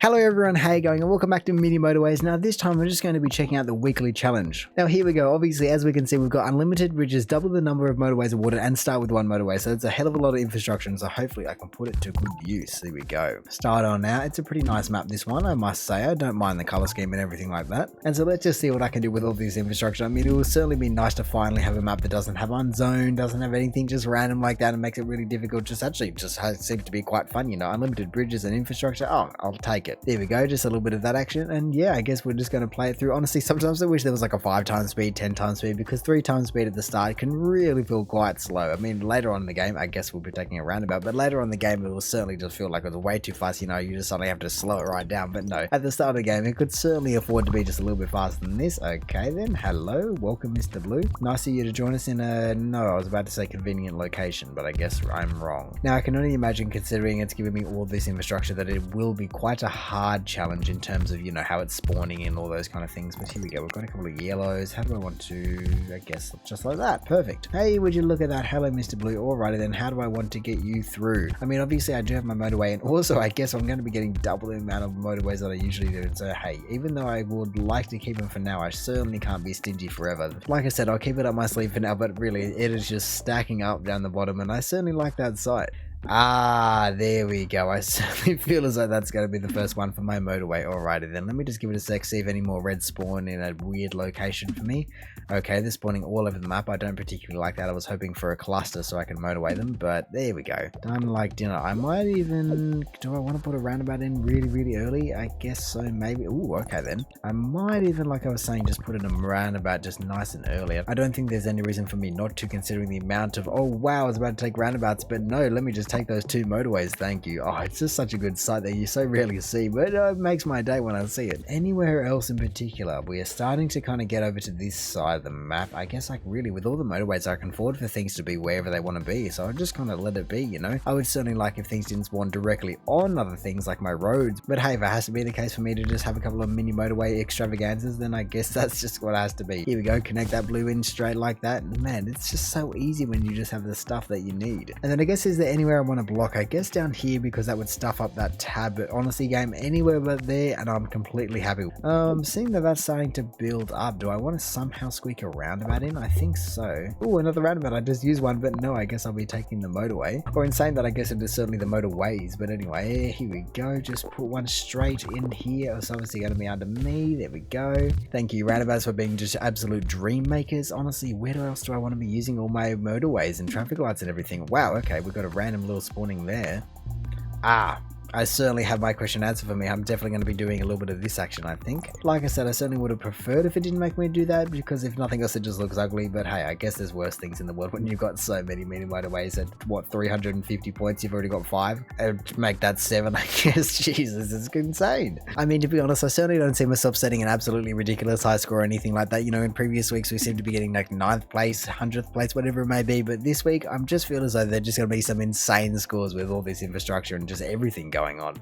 Hello everyone, how you going, and welcome back to Mini Motorways. Now this time we're just going to be checking out the weekly challenge. Now here we go. Obviously, as we can see, we've got unlimited bridges, double the number of motorways awarded, and start with one motorway. So it's a hell of a lot of infrastructure, so hopefully I can put it to good use. There we go. Start on now. It's a pretty nice map, this one, I must say. I don't mind the color scheme and everything like that. And so let's just see what I can do with all this infrastructure. I mean, it will certainly be nice to finally have a map that doesn't have unzoned, doesn't have anything just random like that, and makes it really difficult. Just seems to be quite fun, you know. Unlimited bridges and infrastructure. Oh, I'll take it. There we go. Just a little bit of that action, and yeah, I guess we're just going to play it through. Honestly, sometimes I wish there was like a 5 times speed, 10 times speed, because 3 times speed at the start can really feel quite slow. I mean, later on in the game, I guess we'll be taking a roundabout, but later on in the game, it will certainly just feel like it was way too fast. You know, you just suddenly have to slow it right down. But no, at the start of the game, it could certainly afford to be just a little bit faster than this. Okay then, hello, welcome Mr. Blue. Nice of you to join us in a, no, I was about to say convenient location, but I guess I'm wrong. Now, I can only imagine, considering it's giving me all this infrastructure, that it will be quite a hard challenge in terms of, you know, how it's spawning and all those kind of things. But here we go, we've got a couple of yellows. How do I want to, I guess just like that. Perfect. Hey, would you look at that? Hello Mr. Blue. Alrighty then, how do I want to get you through? I mean, obviously I do have my motorway, and also I guess I'm going to be getting double the amount of motorways that I usually do. So hey, even though I would like to keep them for now, I certainly can't be stingy forever. Like I said, I'll keep it up my sleeve for now, but really it is just stacking up down the bottom, and I certainly like that sight. Ah, there we go. I certainly feel as though that's going to be the first one for my motorway. Alrighty then, let me just give it a sec, see if any more reds spawn in a weird location for me. Okay, they're spawning all over the map. I don't particularly like that. I was hoping for a cluster so I can motorway them, but there we go. Done like dinner. I might even, do I want to put a roundabout in really early? I guess so, maybe. Ooh, okay then. I might even, like I was saying, just put in a roundabout just nice and early. I don't think there's any reason for me not to, considering the amount of, oh wow, I was about to take roundabouts, but no, let me just take those 2 motorways, thank you. Oh, it's just such a good sight that you so rarely see, but it makes my day when I see it. Anywhere else in particular? We are starting to kind of get over to this side of the map. I guess, like, really with all the motorways, I can afford for things to be wherever they want to be, so I'll just kind of let it be, you know. I would certainly like if things didn't spawn directly on other things like my roads, but hey, if it has to be the case for me to just have a couple of mini motorway extravaganzas, then I guess that's just what it has to be. Here we go, connect that blue in straight like that. Man, it's just so easy when you just have the stuff that you need. And then I guess, is there anywhere I want to block? I guess down here, because that would stuff up that tab, but honestly game, anywhere but there and I'm completely happy. Seeing that that's starting to build up, do I want to somehow squeak a roundabout in? I think so. Oh, another roundabout. I just used one, but no, I guess I'll be taking the motorway. Or in saying that, I guess it is certainly the motorways, but anyway, here we go. Just put one straight in here. It's obviously going to be under me. There we go. Thank you roundabouts for being just absolute dream makers. Honestly, where else do I want to be using all my motorways and traffic lights and everything? Wow, okay, we've got a random little spawning there. Ah, I certainly have my question answered for me. I'm definitely going to be doing a little bit of this action, I think. Like I said, I certainly would have preferred if it didn't make me do that, because if nothing else, it just looks ugly. But hey, I guess there's worse things in the world when you've got so many mini motorways at, what, 350 points, you've already got 5? And make that 7, I guess. Jesus, it's insane. I mean, to be honest, I certainly don't see myself setting an absolutely ridiculous high score or anything like that. You know, in previous weeks, we seem to be getting like 9th place, 100th place, whatever it may be. But this week, I'm just feeling as though there's just going to be some insane scores with all this infrastructure and just everything going on.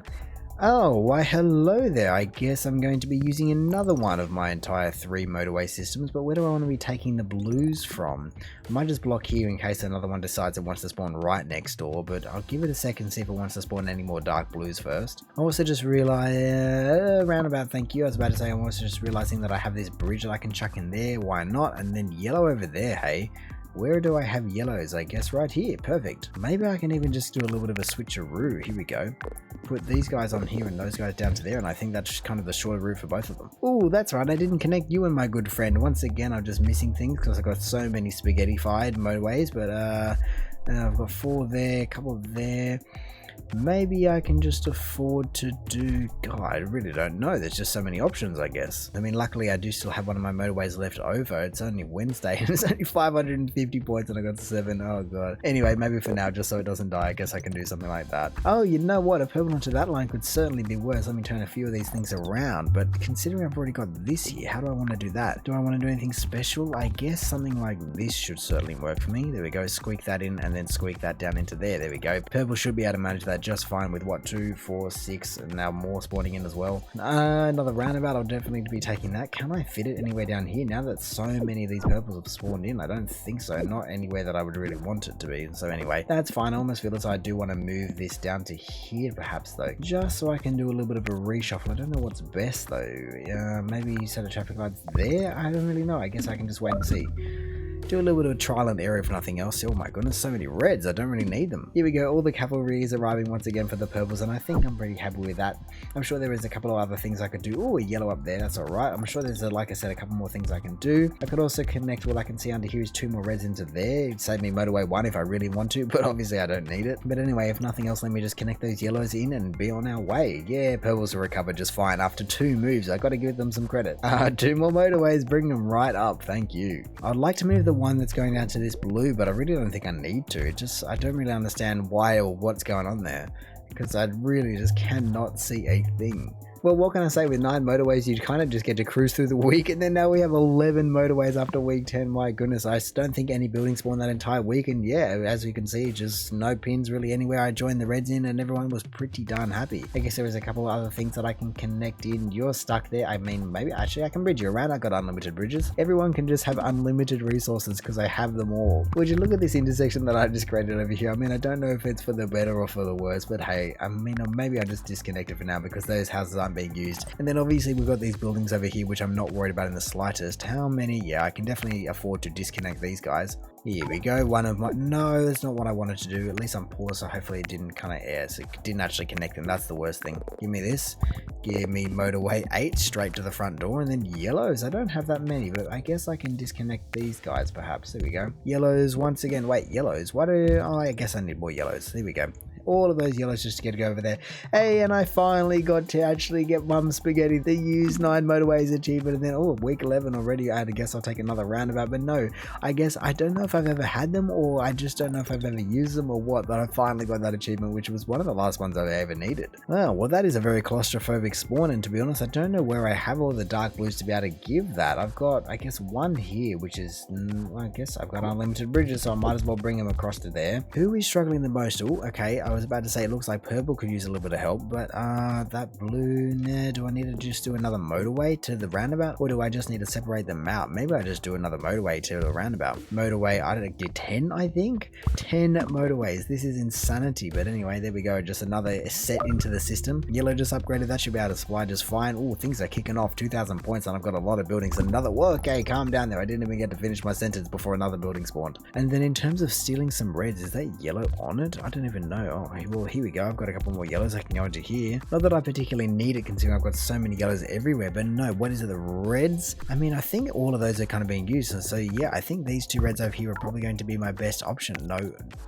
Oh, why hello there. I guess I'm going to be using another one of my entire 3 motorway systems, but where do I want to be taking the blues from? I might just block here in case another one decides it wants to spawn right next door, but I'll give it a second, see if it wants to spawn any more dark blues first. I also just realized, roundabout, thank you. I was about to say, I'm also just realizing that I have this bridge that I can chuck in there. Why not? And then yellow over there, hey. Where do I have yellows? I guess right here. Perfect. Maybe I can even just do a little bit of a switcheroo. Here we go. Put these guys on here and those guys down to there, and I think that's kind of the shorter route for both of them. Oh, that's right. I didn't connect you and my good friend. Once again, I'm just missing things because I've got so many spaghetti-fied motorways, but I've got 4 there, a couple there. Maybe I can just afford to do, God, I really don't know. There's just so many options, I guess. I mean, luckily I do still have one of my motorways left over. It's only Wednesday and it's only 550 points and I got 7. Oh god. Anyway, maybe for now, just so it doesn't die, I guess I can do something like that. Oh, you know what? A purple onto that line could certainly be worse. Let me turn a few of these things around. But considering I've already got this here, how do I want to do that? Do I want to do anything special? I guess something like this should certainly work for me. There we go. Squeak that in and then squeak that down into there. There we go. Purple should be able to manage that just fine with what, 2, 4, 6, and now more spawning in as well. Another roundabout, I'll definitely be taking that. Can I fit it anywhere down here now that so many of these purples have spawned in? I don't think so, not anywhere that I would really want it to be. So anyway, that's fine. I almost feel as I do want to move this down to here perhaps though, just so I can do a little bit of a reshuffle. I don't know what's best though. Maybe set a traffic lights there? I don't really know. I guess I can just wait and see. Do a little bit of trial and error if nothing else. Oh my goodness, so many reds. I don't really need them. Here we go. All the cavalry is arriving once again for the purples, and I think I'm pretty happy with that. I'm sure there is a couple of other things I could do. Oh, a yellow up there. That's all right. I'm sure there's, like I said, a couple more things I can do. I could also connect what I can see under here is 2 more reds into there. It'd save me motorway 1 if I really want to, but obviously I don't need it. But anyway, if nothing else, let me just connect those yellows in and be on our way. Yeah, purples will recover just fine after 2 moves. I got to give them some credit. 2 more motorways, bring them right up. Thank you. I'd like to move the one that's going down to this blue, but I really don't think I need to. I don't really understand why or what's going on there, because I really just cannot see a thing. Well, what can I say, with 9 motorways, you kind of just get to cruise through the week, and then now we have 11 motorways after week 10. My goodness, I don't think any buildings spawned that entire week, and yeah, as you can see, just no pins really anywhere. I joined the reds in and everyone was pretty darn happy. I guess there is a couple of other things that I can connect in. You're stuck there. I mean, maybe actually I can bridge you around. I got unlimited bridges. Everyone can just have unlimited resources because I have them all. Would you look at this intersection that I just created over here? I mean, I don't know if it's for the better or for the worse, but hey, I mean, or maybe I just disconnect it for now because those houses aren't being used. And then obviously we've got these buildings over here which I'm not worried about in the slightest. How many? Yeah, I can definitely afford to disconnect these guys. Here we go. One of my... No, that's not what I wanted to do. At least I'm poor, so hopefully it didn't kind of air. So it didn't actually connect them. That's the worst thing. Give me this. Give me motorway 8 straight to the front door. And then yellows. I don't have that many, but I guess I can disconnect these guys perhaps. There we go. Yellows once again. Wait, yellows. Why do... Oh, I guess I need more yellows. There we go. All of those yellows just to get to go over there. Hey, and I finally got to actually get Mum Spaghetti the use 9 motorways achievement, and then oh, week 11 already. I guess I'll take another roundabout, but no, I guess I don't know if I've ever had them, or I just don't know if I've ever used them or what, but I finally got that achievement, which was one of the last ones I ever needed. Oh, well, that is a very claustrophobic spawn, and to be honest, I don't know where I have all the dark blues to be able to give that. I've got, I guess, one here, which is, I guess I've got unlimited bridges, so I might as well bring them across to there. Who is struggling the most? Oh, okay, I was about to say it looks like purple could use a little bit of help, but that blue, nah, do I need to just do another motorway to the roundabout, or do I just need to separate them out? Maybe I just do another motorway to the roundabout. Motorway, I don't get 10, I think 10 motorways. This is insanity, but anyway, there we go. Just another set into the system. Yellow just upgraded. That should be able to supply just fine. Oh, things are kicking off. 2,000 points, and I've got a lot of buildings. Another, whoa, okay, calm down there. I didn't even get to finish my sentence before another building spawned. And then in terms of stealing some reds, is that yellow on it? I don't even know. Oh, well, here we go. I've got a couple more yellows I can go into here. Not that I particularly need it considering I've got so many yellows everywhere, but no, what is it, the reds? I mean, I think all of those are kind of being used, so yeah, I think these 2 reds over here are probably going to be my best option. No,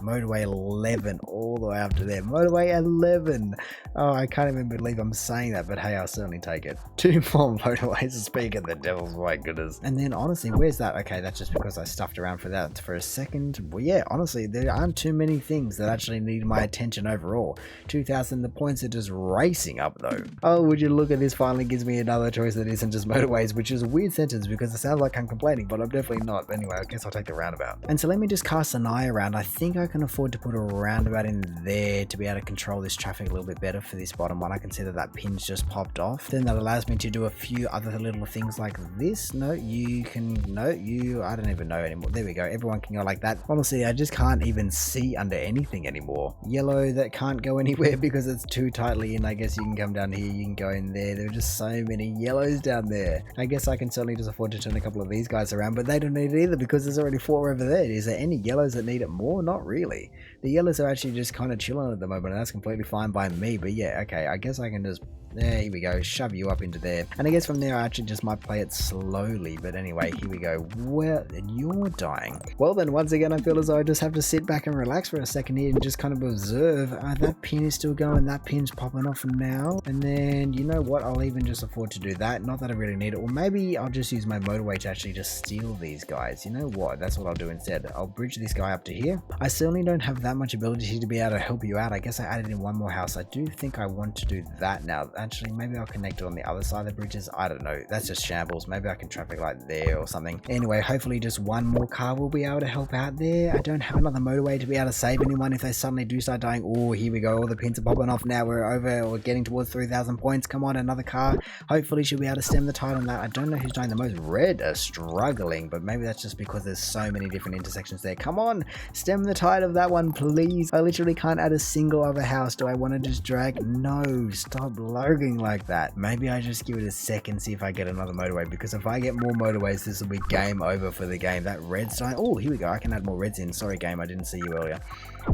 motorway 11 all the way up to there. Motorway 11. Oh, I can't even believe I'm saying that, but hey, I'll certainly take it. 2 more motorways, speak of the devils, my goodness. And then honestly, where's that? Okay, that's just because I stuffed around for that for a second. Well, yeah, honestly, there aren't too many things that actually need my attention overall. 2,000, the points are just racing up though. Oh, would you look at this, finally gives me another choice that isn't just motorways, which is a weird sentence because it sounds like I'm complaining, but I'm definitely not. But anyway, I guess I'll take the roundabout. And so let me just cast an eye around. I think I can afford to put a roundabout in there to be able to control this traffic a little bit better for this bottom one. I can see that that pin's just popped off. Then that allows me to do a few other little things like this. No, you can, no, you, I don't even know anymore. There we go. Everyone can go like that. Honestly, I just can't even see under anything anymore. Yellow that can't go anywhere because it's too tightly in. I guess you can come down here, you can go in there. There are just so many yellows down there. I guess I can certainly just afford to turn a couple of these guys around, but they don't need it either because there's already 4 over there. Is there any yellows that need it more? Not really. The yellows are actually just kind of chilling at the moment, and that's completely fine by me. But yeah, okay, I guess I can just, there, here we go, shove you up into there. And I guess from there I actually just might play it slowly, but anyway, here we go. Well, you're dying. Well then, once again, I feel as though I just have to sit back and relax for a second here and just kind of observe. That pin is still going, that pin's popping off now. And then, you know what, I'll even just afford to do that. Not that I really need it. Or maybe I'll just use my motorway to actually just steal these guys. You know what, that's what I'll do instead. I'll bridge this guy up to here. I certainly don't have that much ability to be able to help you out. I guess I added in one more house. I do think I want to do that now. Actually, maybe I'll connect it on the other side of the bridges. I don't know. That's just shambles. Maybe I can traffic light there or something. Anyway, hopefully just one more car will be able to help out there. I don't have another motorway to be able to save anyone if they suddenly do start dying. Oh, here we go. All the pins are popping off now. We're getting towards 3,000 points. Come on, another car. Hopefully she'll be able to stem the tide on that. I don't know who's dying the most. Red are struggling, but maybe that's just because there's so many different intersections there. Come on, stem the tide of that one, please. I literally can't add a single other house. Do I want to just drag? No, stop logging like that. Maybe I just give it a second, see if I get another motorway, because if I get more motorways, this will be game over for the game. That red's dying. Oh, here we go. I can add more reds in. Sorry, game, I didn't see you earlier.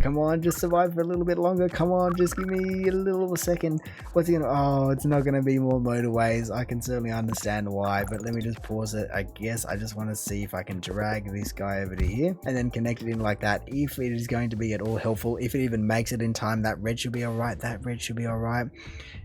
Come on, just survive for a little bit longer. Come on, just give me a little second. What's he gonna... Oh, it's not gonna be more motorways. I can certainly understand why, but let me just pause it. I guess I just want to see if I can drag this guy over to here and then connect it in like that, if it is going to be at all helpful. If it even makes it in time, that red should be alright. That red should be alright.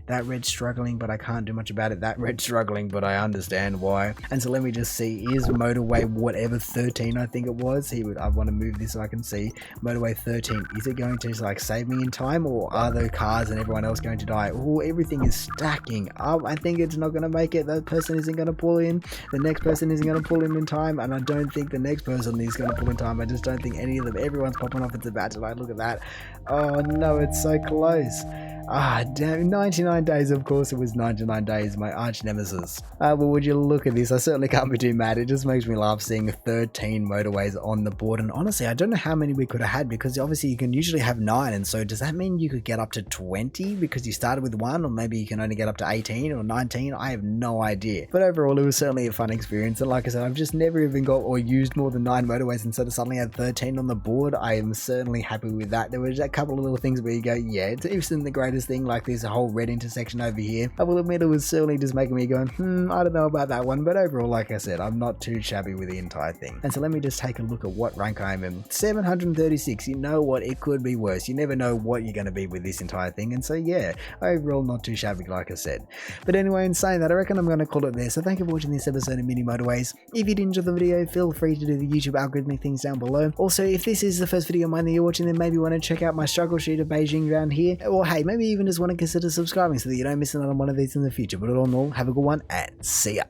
That red's struggling, but I can't do much about it. That red's struggling, but I understand why. And so let me just see, is motorway whatever 13, I think it was. I want to move this so I can see. Motorway 13, is it going to like save me in time, or are the cars and everyone else going to die? Oh, everything is stacking up. I think it's not going to make it. That person isn't going to pull in. The next person isn't going to pull in time, and I don't think the next person is going to pull in time. I just don't think any of them. Everyone's popping off. It's about to like, look at that. Oh no, it's so close. Ah, damn, 99 days, of course it was 99 days, my arch nemesis. Well, would you look at this? I certainly can't be too mad. It just makes me laugh seeing 13 motorways on the board, and honestly, I don't know how many we could have had, because obviously you can usually have 9, and so does that mean you could get up to 20 because you started with 1, or maybe you can only get up to 18 or 19? I have no idea. But overall, it was certainly a fun experience, and like I said, I've just never even got or used more than 9 motorways, and so to suddenly have 13 on the board, I am certainly happy with that. There was a couple of little things where you go, yeah, it isn't the greatest thing, like there's a whole red intersection over here. I will admit it was certainly just making me going, I don't know about that one, but overall, like I said, I'm not too shabby with the entire thing. And so let me just take a look at what rank I am in. 736. You know what, it could be worse. You never know what you're going to be with this entire thing, and so yeah, overall not too shabby, like I said. But anyway, in saying that, I reckon I'm going to call it there. So thank you for watching this episode of Mini Motorways. If you did enjoy the video, feel free to do the YouTube algorithmic things down below. Also, if this is the first video of mine that you're watching, then maybe you want to check out my struggle sheet of Beijing around here, or hey, maybe even just want to consider subscribing so that you don't miss out on one of these in the future. But all in all, have a good one and see ya.